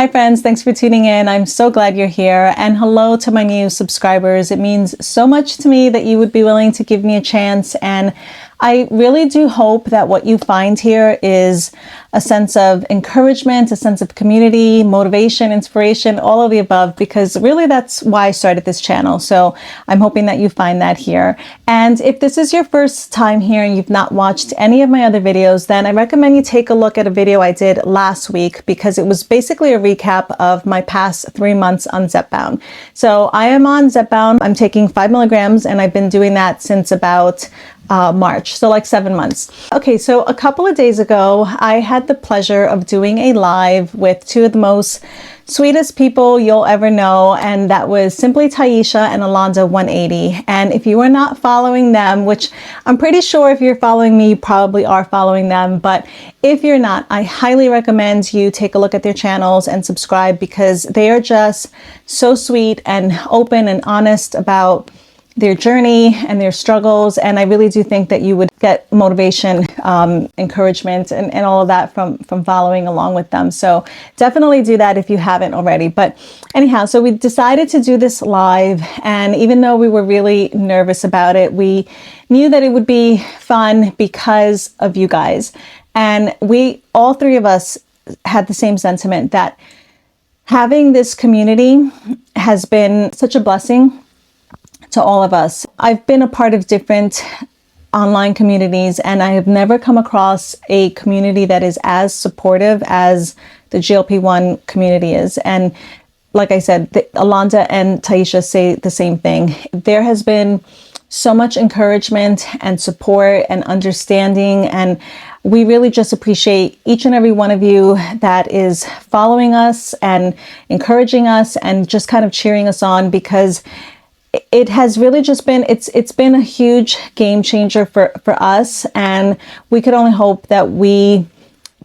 Hi friends, thanks for tuning in. I'm so glad you're here, and hello to my new subscribers. It means so much to me that you would be willing to give me a chance, and I really do hope that what you find here is a sense of encouragement, a sense of community, motivation, inspiration, all of the above, because really that's why I started this channel. So I'm hoping that you find that here. And if this is your first time here and you've not watched any of my other videos, then I recommend you take a look at a video I did last week, because it was basically a recap of my past 3 months on Zepbound. So I am on Zepbound. I'm taking 5 milligrams, and I've been doing that since about March, so like 7 months. Okay, so a couple of days ago, I had the pleasure of doing a live with two of the most sweetest people you'll ever know, and that was simply Taisha and Alonda 180. And if you are not following them, which I'm pretty sure if you're following me, you probably are following them, but if you're not, I highly recommend you take a look at their channels and subscribe, because they are just so sweet and open and honest about their journey and their struggles. And I really do think that you would get motivation, encouragement, and all of that from following along with them. So definitely do that if you haven't already. But anyhow, so we decided to do this live. And even though we were really nervous about it, we knew that it would be fun because of you guys. And we, all three of us, had the same sentiment that having this community has been such a blessing to all of us. I've been a part of different online communities, and I have never come across a community that is as supportive as the GLP-1 community is. And like I said, Alonda and Taisha say the same thing. There has been so much encouragement and support and understanding, and we really just appreciate each and every one of you that is following us and encouraging us and just kind of cheering us on, because it has really just been, it's been a huge game changer for us, and we could only hope that we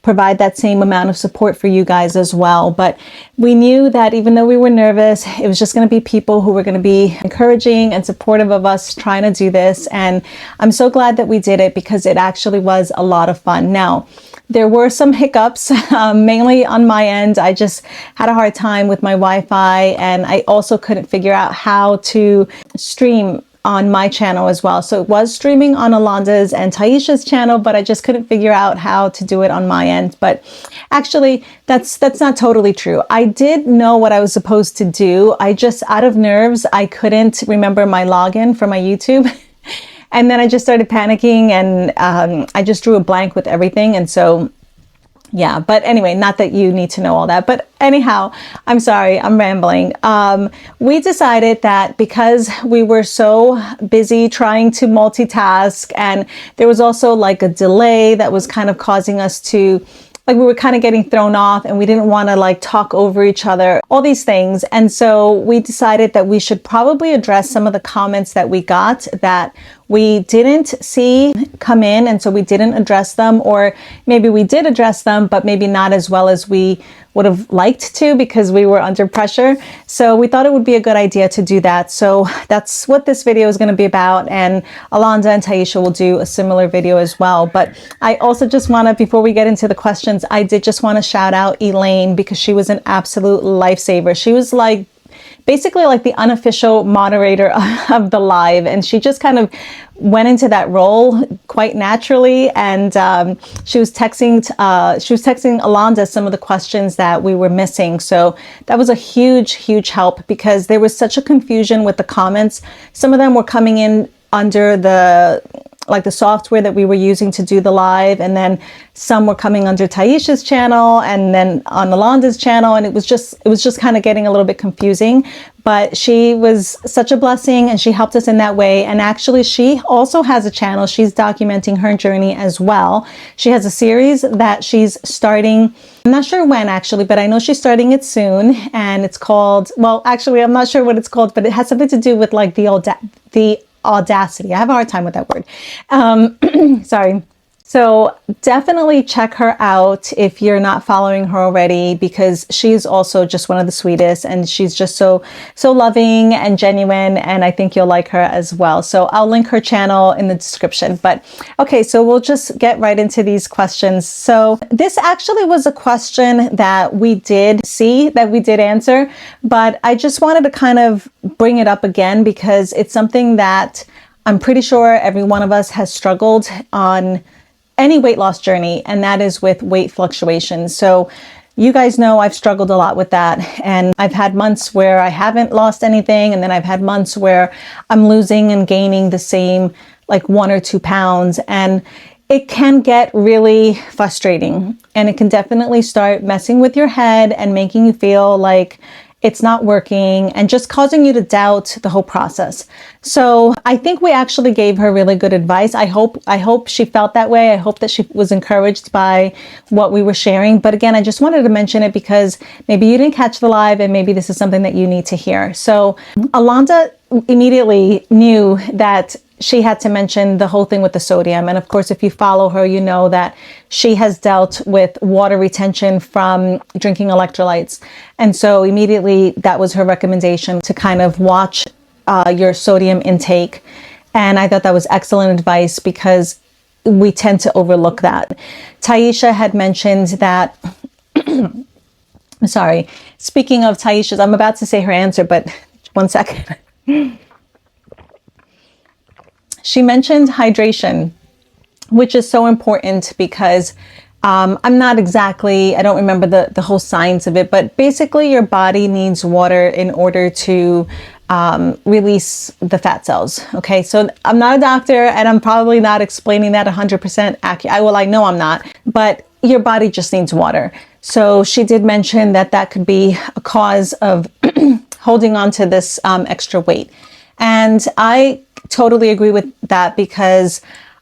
provide that same amount of support for you guys as well. But we knew that even though we were nervous, it was just going to be people who were going to be encouraging and supportive of us trying to do this. And I'm so glad that we did it, because it actually was a lot of fun. Now, there were some hiccups, mainly on my end. I just had a hard time with my Wi-Fi, and I also couldn't figure out how to stream on my channel as well. So it was streaming on Alonda's and Taisha's channel, but I just couldn't figure out how to do it on my end. But actually, that's not totally true. I did know what I was supposed to do. I just, out of nerves, I couldn't remember my login for my YouTube. And then I just started panicking, and I just drew a blank with everything. And so, yeah, but anyway, not that you need to know all that. But anyhow, I'm sorry, I'm rambling. We decided that because we were so busy trying to multitask, and there was also like a delay that was kind of causing us to, like, we were kind of getting thrown off, and we didn't want to like talk over each other, all these things. And so we decided that we should probably address some of the comments that we got that we didn't see come in. And so we didn't address them, or maybe we did address them, but maybe not as well as we would have liked to, because we were under pressure. So we thought it would be a good idea to do that. So that's what this video is going to be about. And Alonda and Taisha will do a similar video as well. But I also just want to, before we get into the questions, I did just want to shout out Elaine, because she was an absolute lifesaver. She was like basically like the unofficial moderator of the live, and she just kind of went into that role quite naturally. And she was texting Alonda some of the questions that we were missing. So that was a huge help, because there was such a confusion with the comments. Some of them were coming in under the software that we were using to do the live, and then some were coming under Taisha's channel and then on Alonda's channel, and it was just kind of getting a little bit confusing. But she was such a blessing, and she helped us in that way. And actually, she also has a channel. She's documenting her journey as well. She has a series that she's starting. I'm not sure when actually, but I know she's starting it soon, and it's called, well, actually, I'm not sure what it's called, but it has something to do with like the audacity. I have a hard time with that word. Sorry. So definitely check her out if you're not following her already, because she's also just one of the sweetest, and she's just so loving and genuine, and I think you'll like her as well. So I'll link her channel in the description. But okay, so we'll just get right into these questions. So this actually was a question that we did see, that we did answer, but I just wanted to kind of bring it up again because it's something that I'm pretty sure every one of us has struggled on any weight loss journey, and that is with weight fluctuations. So you guys know I've struggled a lot with that, and I've had months where I haven't lost anything, and then I've had months where I'm losing and gaining the same, like 1 or 2 pounds, and it can get really frustrating, and it can definitely start messing with your head and making you feel like it's not working and just causing you to doubt the whole process. So I think we actually gave her really good advice. I hope she felt that way. I hope that she was encouraged by what we were sharing. But again, I just wanted to mention it because maybe you didn't catch the live and maybe this is something that you need to hear. So Alonda immediately knew that she had to mention the whole thing with the sodium. And of course, if you follow her, you know that she has dealt with water retention from drinking electrolytes. And so immediately that was her recommendation, to kind of watch your sodium intake. And I thought that was excellent advice because we tend to overlook that. Taisha had mentioned that, I'm sorry, speaking of Taisha's, I'm about to say her answer, but one second. She mentioned hydration, which is so important because I don't remember the whole science of it, but basically your body needs water in order to release the fat cells. Okay, so I'm not a doctor and I'm probably not explaining that 100% accurate. Well, I know I'm not, but your body just needs water. So she did mention that that could be a cause of holding on to this extra weight. And I totally agree with that because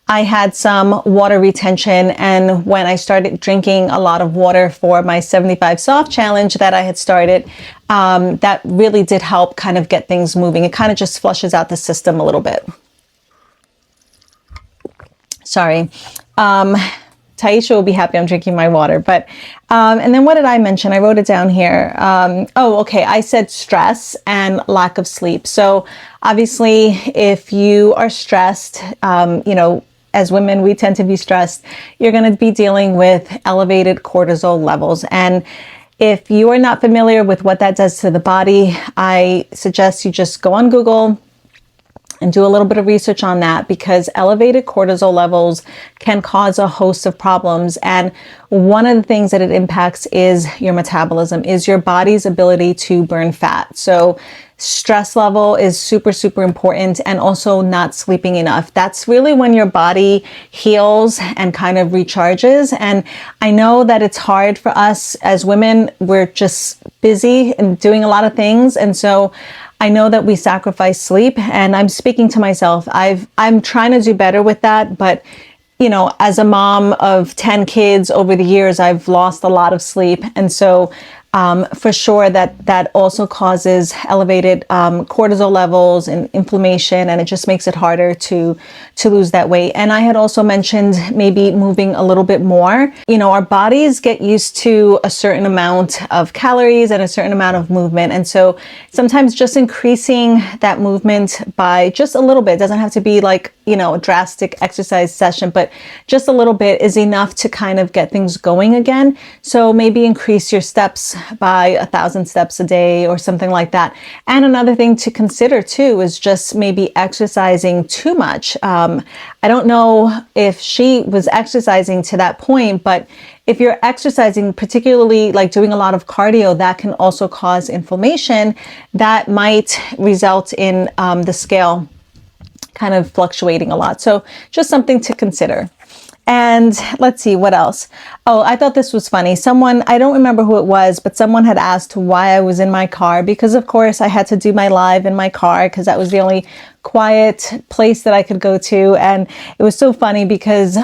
I had some water retention, and when I started drinking a lot of water for my 75 soft challenge that I had started, that really did help kind of get things moving. It kind of just flushes out the system a little bit. Sorry. Taisha will be happy I'm drinking my water. But, and then what did I mention? I wrote it down here. Oh, okay. I said stress and lack of sleep. So obviously, if you are stressed, as women, we tend to be stressed. You're going to be dealing with elevated cortisol levels. And if you are not familiar with what that does to the body, I suggest you just go on Google and do a little bit of research on that, because elevated cortisol levels can cause a host of problems. And one of the things that it impacts is your metabolism, is your body's ability to burn fat. So stress level is super, super important, and also not sleeping enough. That's really when your body heals and kind of recharges. And I know that it's hard for us as women. We're just busy and doing a lot of things. And so I know that we sacrifice sleep, and I'm speaking to myself. I'm trying to do better with that, but as a mom of 10 kids over the years, I've lost a lot of sleep. And so for sure that also causes elevated cortisol levels and inflammation, and it just makes it harder to lose that weight. And I had also mentioned maybe moving a little bit more. Our bodies get used to a certain amount of calories and a certain amount of movement. And so sometimes just increasing that movement by just a little bit, doesn't have to be like, a drastic exercise session, but just a little bit is enough to kind of get things going again. So maybe increase your steps by 1,000 steps a day or something like that. And another thing to consider too is just maybe exercising too much. I don't know if she was exercising to that point, but if you're exercising, particularly like doing a lot of cardio, that can also cause inflammation that might result in the scale kind of fluctuating a lot. So just something to consider. And let's see, what else? Oh, I thought this was funny. I don't remember who it was, but someone had asked why I was in my car, because of course I had to do my live in my car because that was the only quiet place that I could go to. And it was so funny because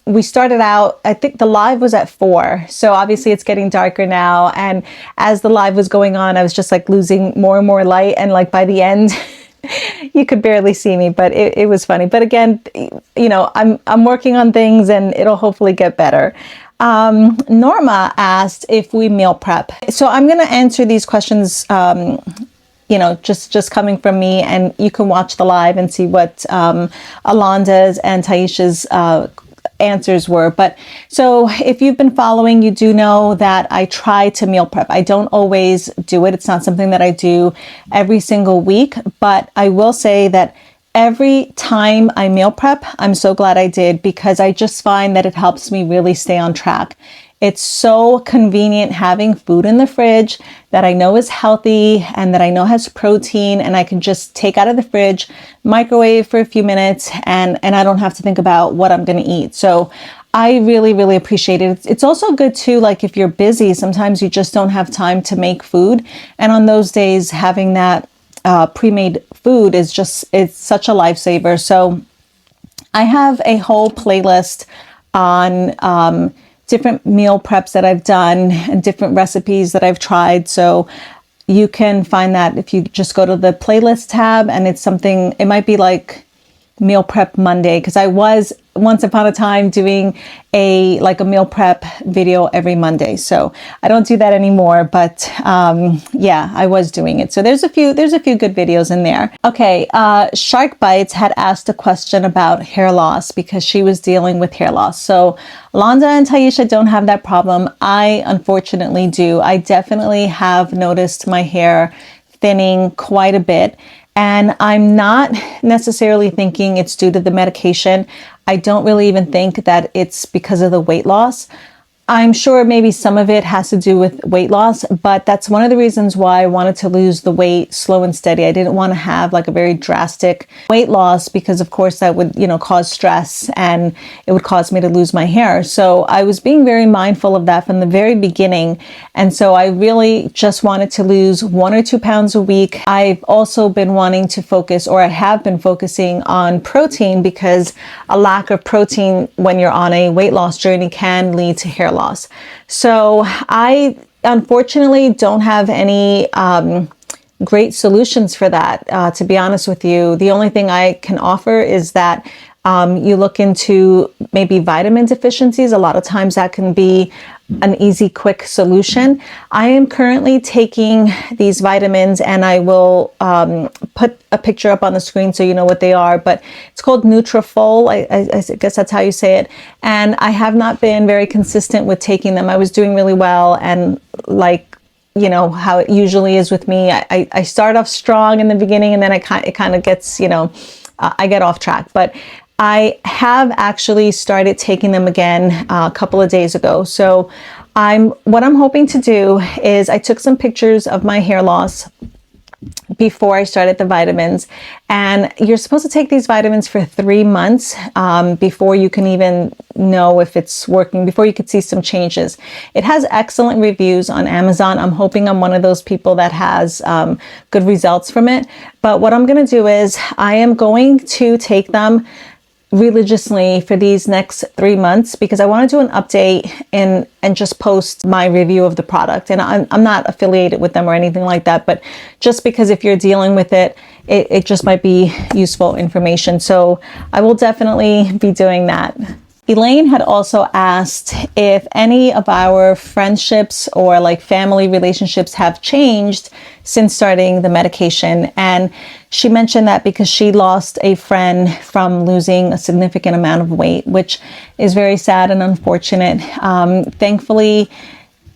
we started out, I think the live was at 4. So obviously it's getting darker now. And as the live was going on, I was just like losing more and more light. And like by the end, You could barely see me, but it was funny. But again, you know, I'm working on things and it'll hopefully get better. Norma asked if we meal prep. So I'm going to answer these questions, you know, just coming from me, and you can watch the live and see what Alonda's and Taisha's answers were. But so if you've been following, you do know that I try to meal prep. I don't always do it. It's not something that I do every single week, but I will say that every time I meal prep, I'm so glad I did, because I just find that it helps me really stay on track. It's so convenient having food in the fridge that I know is healthy and that I know has protein, and I can just take out of the fridge, microwave for a few minutes, and I don't have to think about what I'm going to eat. So I really, really appreciate it. It's also good too, like if you're busy, sometimes you just don't have time to make food. And on those days, having that pre-made food is it's such a lifesaver. So I have a whole playlist on different meal preps that I've done and different recipes that I've tried. So you can find that if you just go to the playlist tab, and it's something, it might be like Meal Prep Monday, because I was once upon a time doing a meal prep video every Monday. So I don't do that anymore, but yeah, I was doing it. So there's a few good videos in there. Okay, Shark Bites had asked a question about hair loss because she was dealing with hair loss. So Londa and Taisha don't have that problem. I unfortunately do. I definitely have noticed my hair thinning quite a bit. And I'm not necessarily thinking it's due to the medication. I don't really even think that it's because of the weight loss. I'm sure maybe some of it has to do with weight loss, but that's one of the reasons why I wanted to lose the weight slow and steady. I didn't want to have like a very drastic weight loss because of course that would, cause stress and it would cause me to lose my hair. So I was being very mindful of that from the very beginning. And so I really just wanted to lose 1 or 2 pounds a week. I've also been wanting to focus, or I have been focusing on protein, because a lack of protein when you're on a weight loss journey can lead to hair loss. So I unfortunately don't have any great solutions for that. To be honest with you, the only thing I can offer is that you look into maybe vitamin deficiencies. A lot of times that can be an easy, quick solution. I am currently taking these vitamins, and I will put a picture up on the screen so you know what they are, but it's called Nutrafol. I guess that's how you say it. And I have not been very consistent with taking them. I was doing really well, and how it usually is with me, I start off strong in the beginning, and then it kind of gets, I get off track. But I have actually started taking them again a couple of days ago. So what I'm hoping to do is, I took some pictures of my hair loss before I started the vitamins, and you're supposed to take these vitamins for 3 months before you can even know if it's working, before you could see some changes. It has excellent reviews on Amazon. I'm hoping I'm one of those people that has good results from it. But what I'm going to do is, I am going to take them religiously for these next 3 months, because I want to do an update and just post my review of the product. And I'm not affiliated with them or anything like that, but just because if you're dealing with it just might be useful information. So I will definitely be doing that. Elaine had also asked if any of our friendships or like family relationships have changed since starting the medication. And she mentioned that because she lost a friend from losing a significant amount of weight, which is very sad and unfortunate. Thankfully,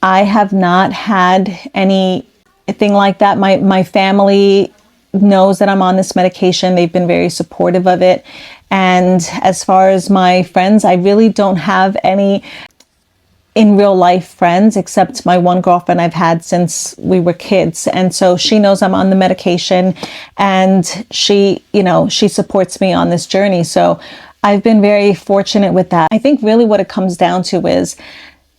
I have not had anything like that. My family knows that I'm on this medication. They've been very supportive of it. And as far as my friends, I really don't have any in real life friends, except my one girlfriend I've had since we were kids. And so she knows I'm on the medication, and she supports me on this journey. So I've been very fortunate with that. I think really what it comes down to is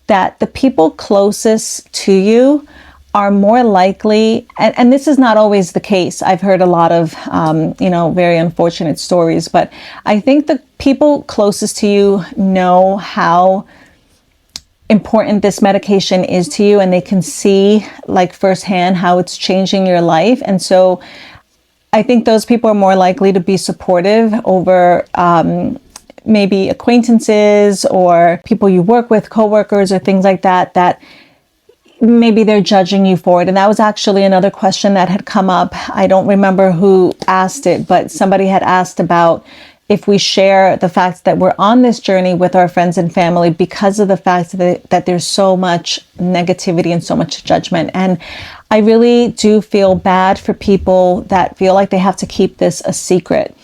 that the people closest to you are more likely, and this is not always the case. I've heard a lot of, very unfortunate stories, but I think the people closest to you know how important this medication is to you, and they can see like firsthand how it's changing your life. And so I think those people are more likely to be supportive over maybe acquaintances or people you work with, coworkers or things like that, that maybe they're judging you for it. And that was actually another question that had come up. I don't remember who asked it, but somebody had asked about if we share the fact that we're on this journey with our friends and family because of the fact that there's so much negativity and so much judgment. And I really do feel bad for people that feel like they have to keep this a secret.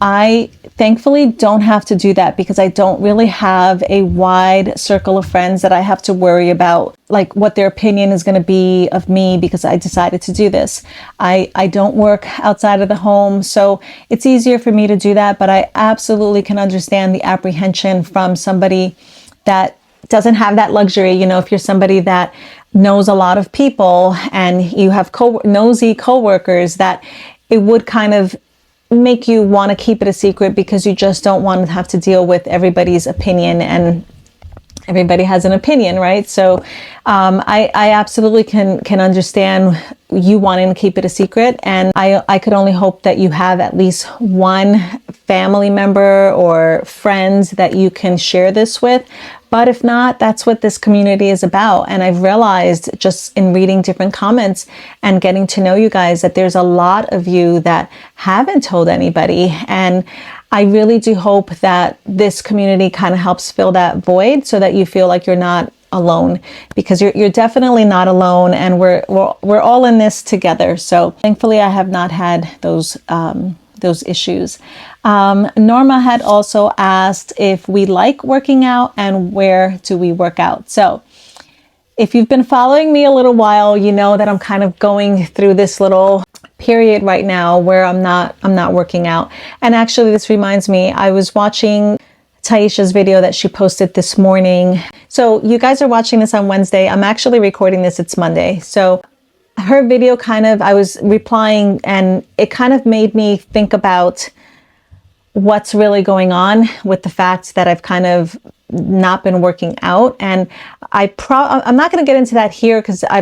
I thankfully don't have to do that because I don't really have a wide circle of friends that I have to worry about, like what their opinion is going to be of me because I decided to do this. I don't work outside of the home, so it's easier for me to do that, but I absolutely can understand the apprehension from somebody that doesn't have that luxury. You know, if you're somebody that knows a lot of people and you have nosy coworkers, that it would kind of make you want to keep it a secret because you just don't want to have to deal with everybody's opinion, and everybody has an opinion, right? So I absolutely can understand you wanting to keep it a secret, and I could only hope that you have at least one family member or friends that you can share this with. But if not, that's what this community is about. And I've realized just in reading different comments and getting to know you guys that there's a lot of you that haven't told anybody. And I really do hope that this community kind of helps fill that void so that you feel like you're not alone, because you're definitely not alone, and we're all in this together. So thankfully I have not had those issues. Norma had also asked if we like working out and where do we work out. So if you've been following me a little while, you know that I'm kind of going through this little period right now where I'm not working out. And actually this reminds me, I was watching Taisha's video that she posted this morning. So you guys are watching this on Wednesday. I'm actually recording this, it's Monday. So her video I was replying, and it kind of made me think about what's really going on with the fact that I've kind of not been working out. And I'm not going to get into that here because I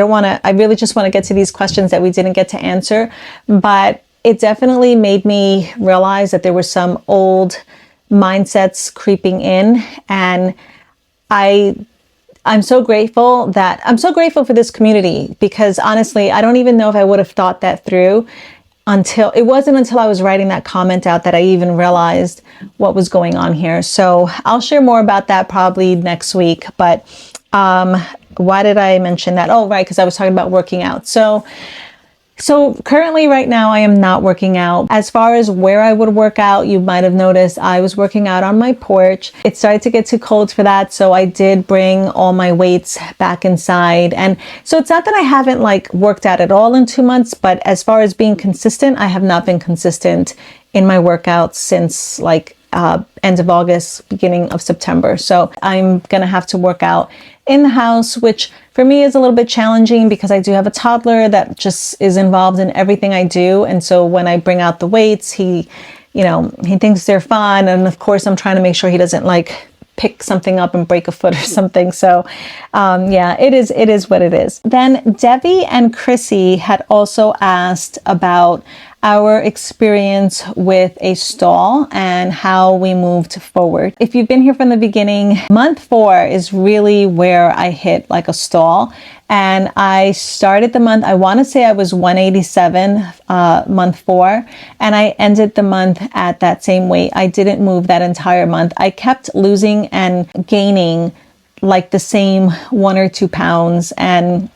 really just want to get to these questions that we didn't get to answer. But it definitely made me realize that there were some old mindsets creeping in, and I'm so grateful for this community, because honestly, I don't even know if I would have thought that through until I was writing that comment out that I even realized what was going on here. So I'll share more about that probably next week. But why did I mention that? Oh, right, because I was talking about working out. So currently right now I am not working out. As far as where I would work out, you might have noticed I was working out on my porch. It started to get too cold for that, so I did bring all my weights back inside. And so it's not that I haven't worked out at all in 2 months, but as far as being consistent, I have not been consistent in my workouts since end of August, beginning of September. So I'm gonna have to work out in the house, which for me is a little bit challenging because I do have a toddler that just is involved in everything I do. And so when I bring out the weights, he thinks they're fun. And of course, I'm trying to make sure he doesn't pick something up and break a foot or something. So yeah, it is what it is. Then Debbie and Chrissy had also asked about our experience with a stall and how we moved forward. If you've been here from the beginning, month 4 is really where I hit a stall. And I started the month, I want to say I was 187 month 4, and I ended the month at that same weight. I didn't move that entire month. I kept losing and gaining the same 1 or 2 pounds. And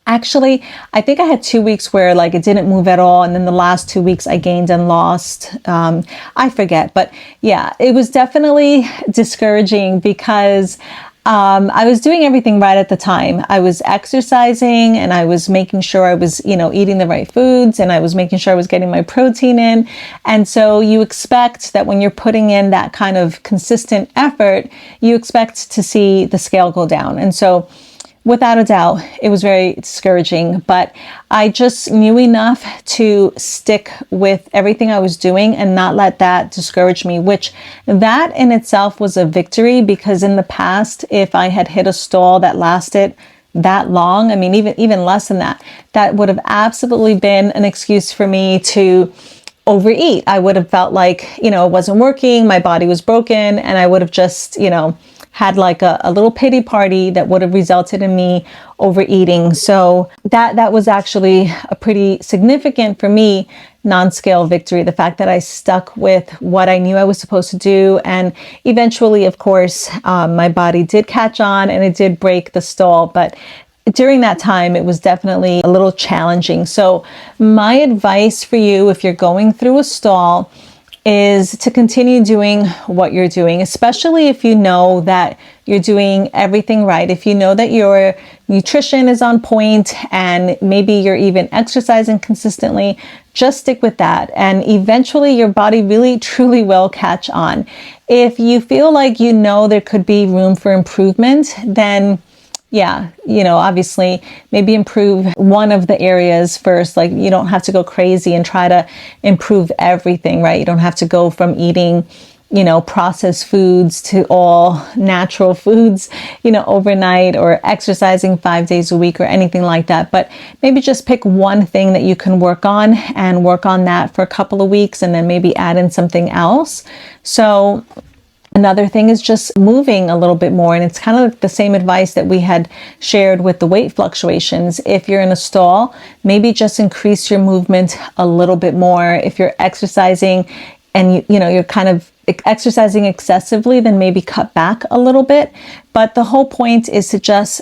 actually, I think I had 2 weeks where it didn't move at all. And then the last 2 weeks I gained and lost. I forget. But yeah, it was definitely discouraging because I was doing everything right at the time. I was exercising and I was making sure I was, eating the right foods, and I was making sure I was getting my protein in. And so you expect that when you're putting in that kind of consistent effort, you expect to see the scale go down. And so without a doubt, it was very discouraging, but I just knew enough to stick with everything I was doing and not let that discourage me, which that in itself was a victory, because in the past, if I had hit a stall that lasted that long, I mean, even less than that, that would have absolutely been an excuse for me to overeat. I would have felt like, it wasn't working, my body was broken, and I would have just, had like a little pity party that would have resulted in me overeating. So that was actually a pretty significant, for me, non-scale victory. The fact that I stuck with what I knew I was supposed to do. And eventually, of course, my body did catch on and it did break the stall. But during that time, it was definitely a little challenging. So my advice for you, if you're going through a stall, is to continue doing what you're doing, especially if you know that you're doing everything right. If you know that your nutrition is on point and maybe you're even exercising consistently, just stick with that. And eventually your body really, truly will catch on. If you feel like there could be room for improvement, then yeah, obviously maybe improve one of the areas first. Like, you don't have to go crazy and try to improve everything, right? You don't have to go from eating, processed foods to all natural foods, overnight, or exercising 5 days a week or anything like that. But maybe just pick one thing that you can work on and work on that for a couple of weeks and then maybe add in something else. So another thing is just moving a little bit more. And it's kind of like the same advice that we had shared with the weight fluctuations. If you're in a stall, maybe just increase your movement a little bit more. If you're exercising and you're kind of exercising excessively, then maybe cut back a little bit. But the whole point is to just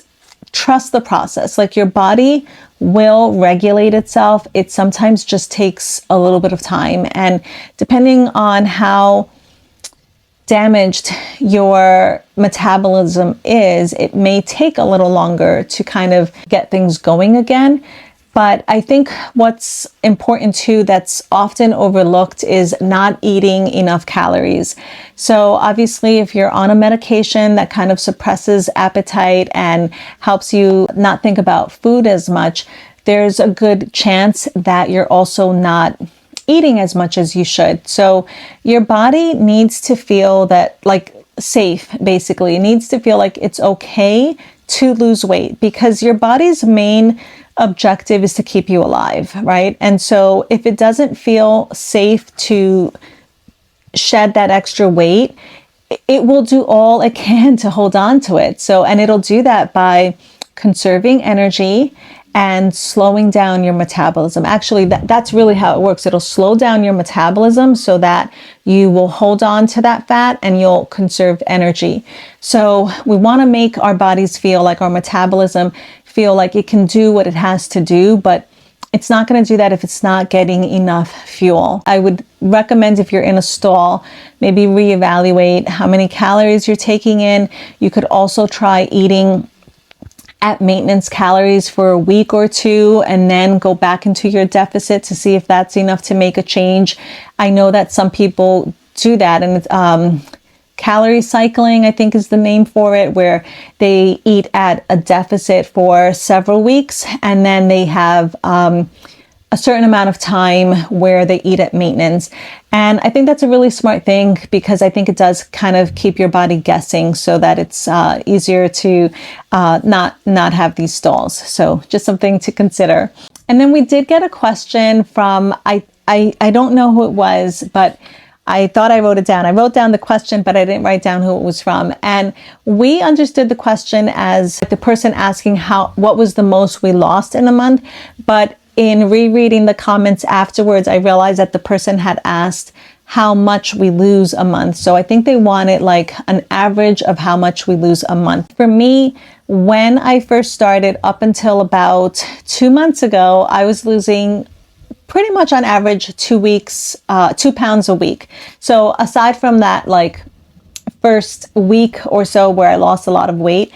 trust the process. Like, your body will regulate itself. It sometimes just takes a little bit of time. And depending on how damaged your metabolism is, it may take a little longer to kind of get things going again. But I think what's important too, that's often overlooked, is not eating enough calories. So obviously, if you're on a medication that kind of suppresses appetite and helps you not think about food as much, there's a good chance that you're also not eating as much as you should. So your body needs to feel that, like, safe, basically. It needs to feel like it's okay to lose weight, because your body's main objective is to keep you alive, right? And so if it doesn't feel safe to shed that extra weight, it will do all it can to hold on to it. And it'll do that by conserving energy and slowing down your metabolism. Actually, that's really how it works. It'll slow down your metabolism so that you will hold on to that fat and you'll conserve energy. So we want to make our bodies feel like, our metabolism feel like it can do what it has to do, but it's not going to do that if it's not getting enough fuel. I would recommend, if you're in a stall, maybe reevaluate how many calories you're taking in. You could also try eating at maintenance calories for a week or two and then go back into your deficit to see if that's enough to make a change. I know that some people do that, and it's Calorie Cycling, I think, is the name for it, where they eat at a deficit for several weeks and then they have a certain amount of time where they eat at maintenance. And I think that's a really smart thing, because I think it does kind of keep your body guessing so that it's easier to not have these stalls. So just something to consider. And then we did get a question from, I don't know who it was, but I thought I wrote it down. I wrote down the question, but I didn't write down who it was from. And we understood the question as the person asking what was the most we lost in a month. But in rereading the comments afterwards, I realized that the person had asked how much we lose a month. So I think they wanted like an average of how much we lose a month. For me, when I first started, up until about 2 months ago, I was losing pretty much on average 2 pounds a week. So aside from that, like, first week or so where I lost a lot of weight,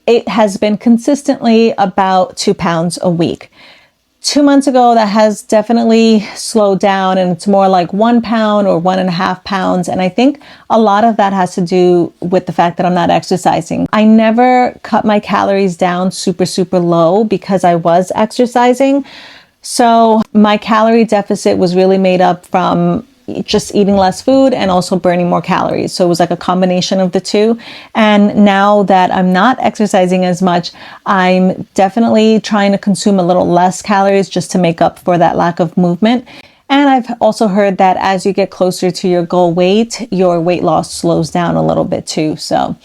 it has been consistently about 2 pounds a week. 2 months ago, that has definitely slowed down, and it's more like 1 pound or 1.5 pounds. And I think a lot of that has to do with the fact that I'm not exercising. I never cut my calories down super, super low because I was exercising. So my calorie deficit was really made up from, just eating less food and also burning more calories. So it was like a combination of the two. And now that I'm not exercising as much, I'm definitely trying to consume a little less calories just to make up for that lack of movement. And I've also heard that as you get closer to your goal weight, your weight loss slows down a little bit too. So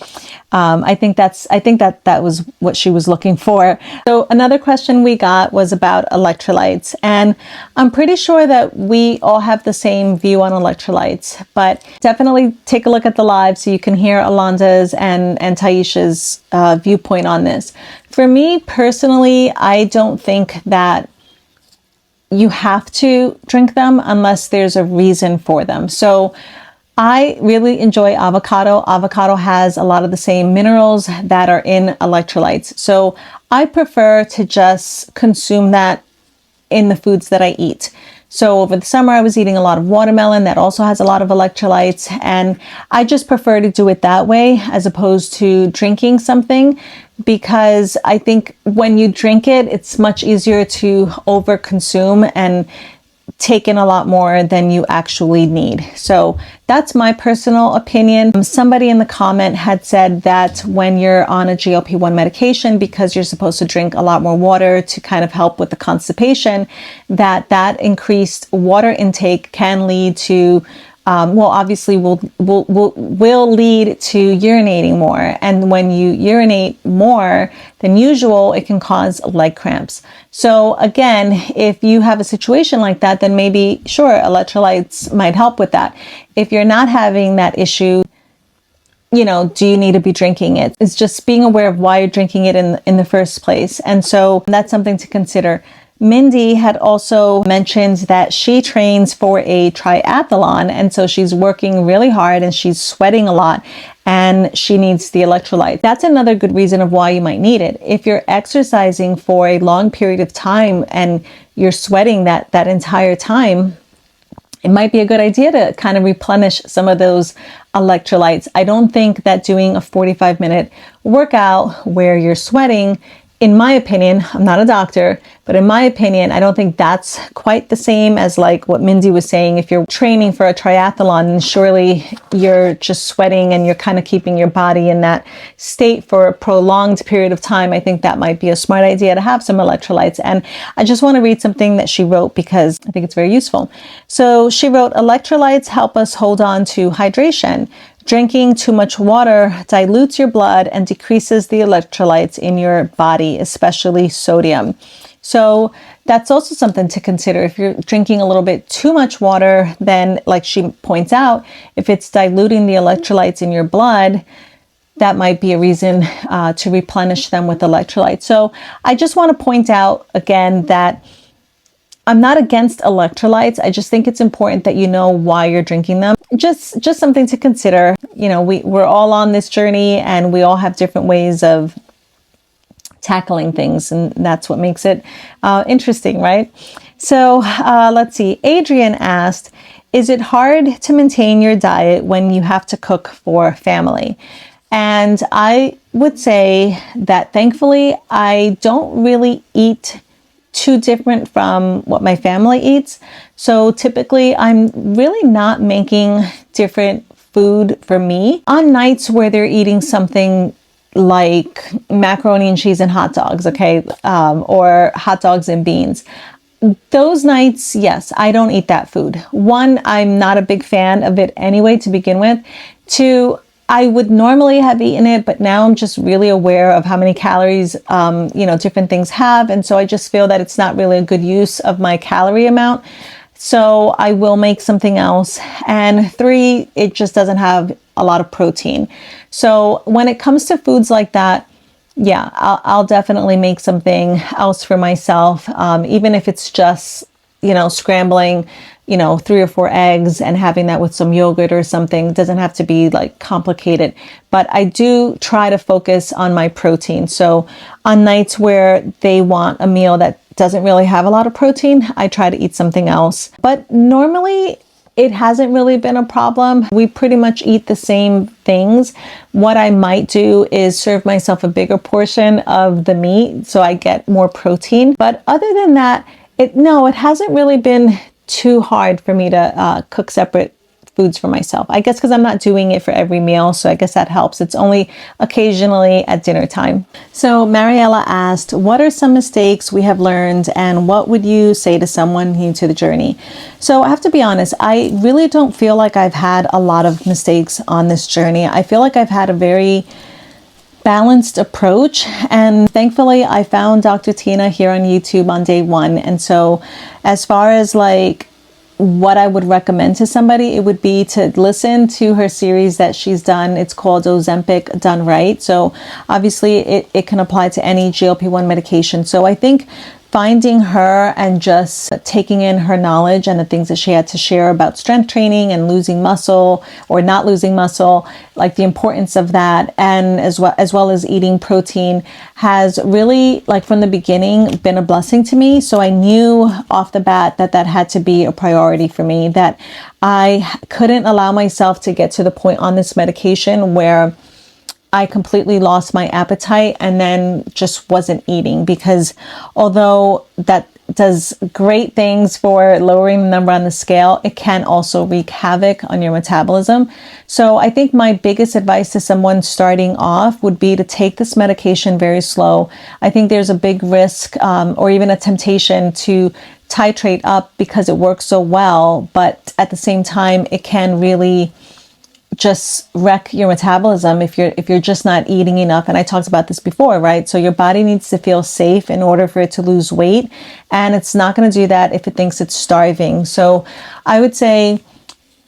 I think that was what she was looking for. So another question we got was about electrolytes. And I'm pretty sure that we all have the same view on electrolytes, but definitely take a look at the live so you can hear Alonda's and Taisha's viewpoint on this. For me personally, I don't think that you have to drink them unless there's a reason for them. So I really enjoy avocado. Avocado has a lot of the same minerals that are in electrolytes. So I prefer to just consume that in the foods that I eat. So over the summer, I was eating a lot of watermelon that also has a lot of electrolytes. And I just prefer to do it that way as opposed to drinking something, because I think when you drink it, it's much easier to overconsume and take in a lot more than you actually need. So that's my personal opinion. Somebody in the comment had said that when you're on a GLP-1 medication, because you're supposed to drink a lot more water to kind of help with the constipation, that increased water intake can lead to obviously will lead to urinating more. And when you urinate more than usual, it can cause leg cramps. So again, if you have a situation like that, then maybe, sure, electrolytes might help with that. If you're not having that issue, do you need to be drinking it? It's just being aware of why you're drinking it in the first place. And so that's something to consider. Mindy had also mentioned that she trains for a triathlon, and so she's working really hard and she's sweating a lot and she needs the electrolyte. That's another good reason of why you might need it. If you're exercising for a long period of time and you're sweating that entire time, it might be a good idea to kind of replenish some of those electrolytes. I don't think that doing a 45-minute workout where you're sweating, in my opinion, I'm not a doctor, but in my opinion, I don't think that's quite the same as like what Mindy was saying. If you're training for a triathlon, then surely you're just sweating and you're kind of keeping your body in that state for a prolonged period of time. I think that might be a smart idea to have some electrolytes. And I just want to read something that she wrote because I think it's very useful. So she wrote, electrolytes help us hold on to hydration. Drinking too much water dilutes your blood and decreases the electrolytes in your body, especially sodium. So that's also something to consider. If you're drinking a little bit too much water, then like she points out, if it's diluting the electrolytes in your blood, that might be a reason to replenish them with electrolytes. So I just want to point out again that I'm not against electrolytes. I just think it's important that you know why you're drinking them. Just something to consider. We're all on this journey and we all have different ways of tackling things, and that's what makes it interesting, right? So let's see. Adrian asked, is it hard to maintain your diet when you have to cook for family? And I would say that thankfully I don't really eat too different from what my family eats. So typically I'm really not making different food for me. On nights where they're eating something like macaroni and cheese and hot dogs, or hot dogs and beans, those nights, yes, I don't eat that food. One, I'm not a big fan of it anyway to begin with. Two, I would normally have eaten it, but now I'm just really aware of how many calories, different things have. And so I just feel that it's not really a good use of my calorie amount. So I will make something else. And three, it just doesn't have a lot of protein. So when it comes to foods like that, yeah, I'll definitely make something else for myself. Even if it's just, scrambling, 3 or 4 eggs and having that with some yogurt or something. It doesn't have to be like complicated, but I do try to focus on my protein. So on nights where they want a meal that doesn't really have a lot of protein, I try to eat something else. But normally it hasn't really been a problem. We pretty much eat the same things. What I might do is serve myself a bigger portion of the meat so I get more protein. But other than that, it hasn't really been too hard for me to cook separate foods for myself. I guess because I'm not doing it for every meal, so I guess that helps. It's only occasionally at dinner time. So Mariella asked, what are some mistakes we have learned and what would you say to someone new to the journey? So I have to be honest, I really don't feel like I've had a lot of mistakes on this journey. I feel like I've had a very balanced approach, and thankfully I found Dr. Tina here on YouTube on day one. And so as far as like what I would recommend to somebody, it would be to listen to her series that she's done. It's called Ozempic Done Right. So obviously it can apply to any GLP-1 medication. So I think finding her and just taking in her knowledge and the things that she had to share about strength training and losing muscle or not losing muscle, like the importance of that, and as well as eating protein, has really, like from the beginning, been a blessing to me. So I knew off the bat that that had to be a priority for me, that I couldn't allow myself to get to the point on this medication where I completely lost my appetite and then just wasn't eating, because although that does great things for lowering the number on the scale, it can also wreak havoc on your metabolism. So I think my biggest advice to someone starting off would be to take this medication very slow. I think there's a big risk or even a temptation to titrate up because it works so well, but at the same time, it can really just wreck your metabolism if you're just not eating enough. And I talked about this before, right? So your body needs to feel safe in order for it to lose weight, and it's not going to do that if it thinks it's starving. So I would say,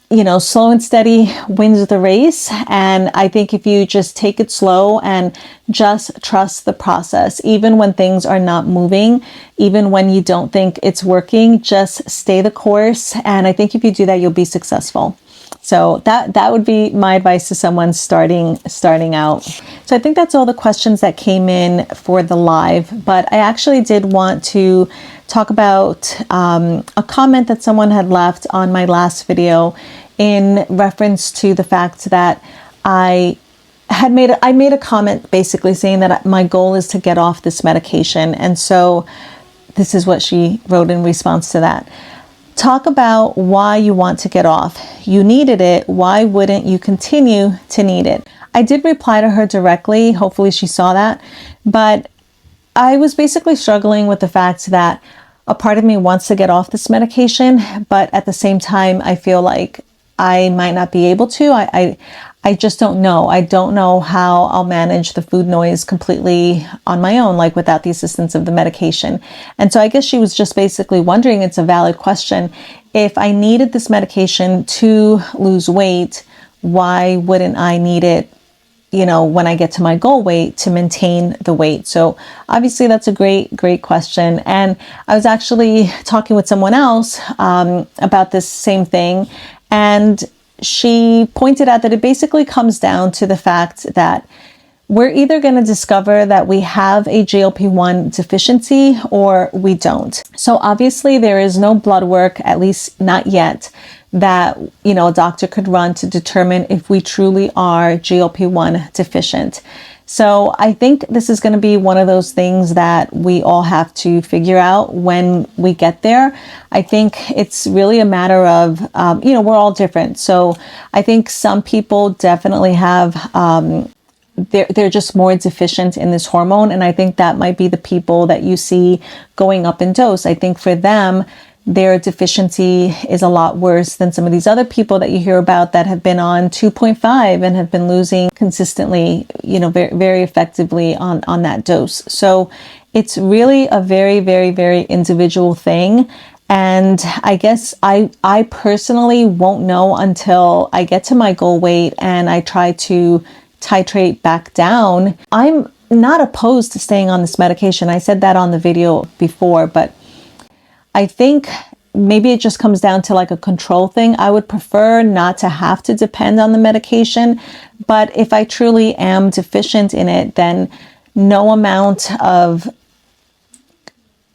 you know, slow and steady wins the race. And I think if you just take it slow and just trust the process, even when things are not moving, even when you don't think it's working, just stay the course. And I think if you do that, you'll be successful. So that would be my advice to someone starting out. So I think that's all the questions that came in for the live, but I actually did want to talk about a comment that someone had left on my last video in reference to the fact that I made a comment basically saying that my goal is to get off this medication. And so this is what she wrote in response to that. Talk about why you want to get off. You needed it. Why wouldn't you continue to need it? I did reply to her directly. Hopefully she saw that. But I was basically struggling with the fact that a part of me wants to get off this medication, but at the same time, I feel like I might not be able to. I just don't know. I don't know how I'll manage the food noise completely on my own, like without the assistance of the medication. And so I guess she was just basically wondering, it's a valid question, if I needed this medication to lose weight, why wouldn't I need it, you know, when I get to my goal weight to maintain the weight? So obviously that's a great question. And I was actually talking with someone else about this same thing. And she pointed out that it basically comes down to the fact that we're either going to discover that we have a GLP-1 deficiency or we don't. So obviously there is no blood work, at least not yet, that, you know, a doctor could run to determine if we truly are GLP-1 deficient. So I think this is going to be one of those things that we all have to figure out when we get there. I think it's really a matter of, you know, we're all different. So I think some people definitely have, they're just more deficient in this hormone. And I think that might be the people that you see going up in dose. I think for them, their deficiency is a lot worse than some of these other people that you hear about that have been on 2.5 and have been losing consistently, you know, very, very effectively on that dose. So it's really a very, very, very individual thing. And I guess I personally won't know until I get to my goal weight and I try to titrate back down. I'm not opposed to staying on this medication. I said that on the video before, but I think maybe it just comes down to like a control thing. I would prefer not to have to depend on the medication, but if I truly am deficient in it, then no amount of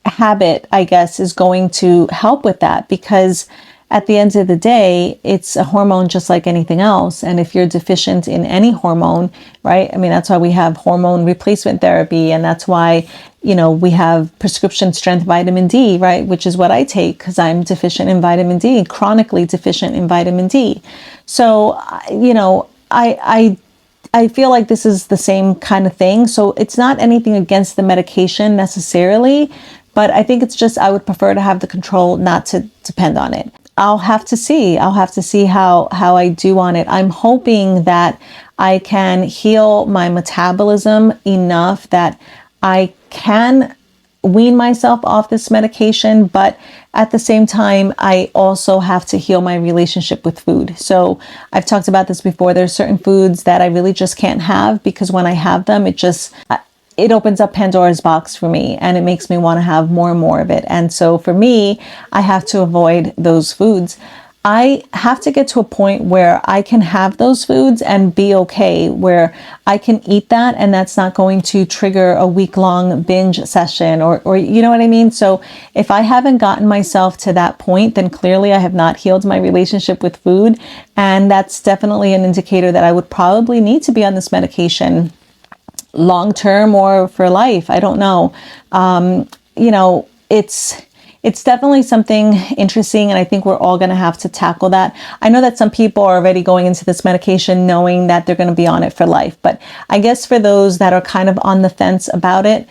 habit, I guess, is going to help with that, because at the end of the day, it's a hormone just like anything else. And if you're deficient in any hormone, right? I mean, that's why we have hormone replacement therapy. And that's why, you know, we have prescription strength vitamin D, right? Which is what I take because I'm deficient in vitamin D, chronically deficient in vitamin D. So, you know, I feel like this is the same kind of thing. So it's not anything against the medication necessarily, but I think it's just I would prefer to have the control, not to depend on it. I'll have to see. I'll have to see how I do on it. I'm hoping that I can heal my metabolism enough that I can wean myself off this medication, but at the same time, I also have to heal my relationship with food. So I've talked about this before. There's certain foods that I really just can't have because when I have them, it opens up Pandora's box for me and it makes me want to have more and more of it. And so for me, I have to avoid those foods. I have to get to a point where I can have those foods and be okay, where I can eat that and that's not going to trigger a week-long binge session or you know what I mean? So if I haven't gotten myself to that point, then clearly I have not healed my relationship with food. And that's definitely an indicator that I would probably need to be on this medication long term or for life. I don't know. You know, it's definitely something interesting, and I think we're all going to have to tackle that. I know that some people are already going into this medication knowing that they're going to be on it for life, but I guess for those that are kind of on the fence about it,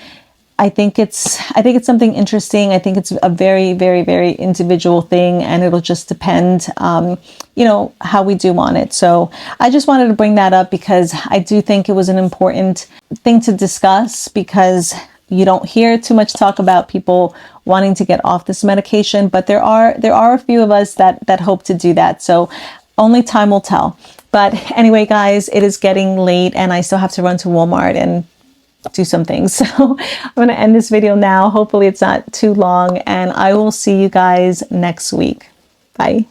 I think it's something interesting. I think it's a very, very, very individual thing, and it'll just depend, you know, how we do on it. So I just wanted to bring that up because I do think it was an important thing to discuss, because you don't hear too much talk about people wanting to get off this medication, but there are a few of us that hope to do that. So only time will tell. But anyway, guys, it is getting late and I still have to run to Walmart and do some things. So I'm going to end this video now. Hopefully it's not too long, and I will see you guys next week. Bye.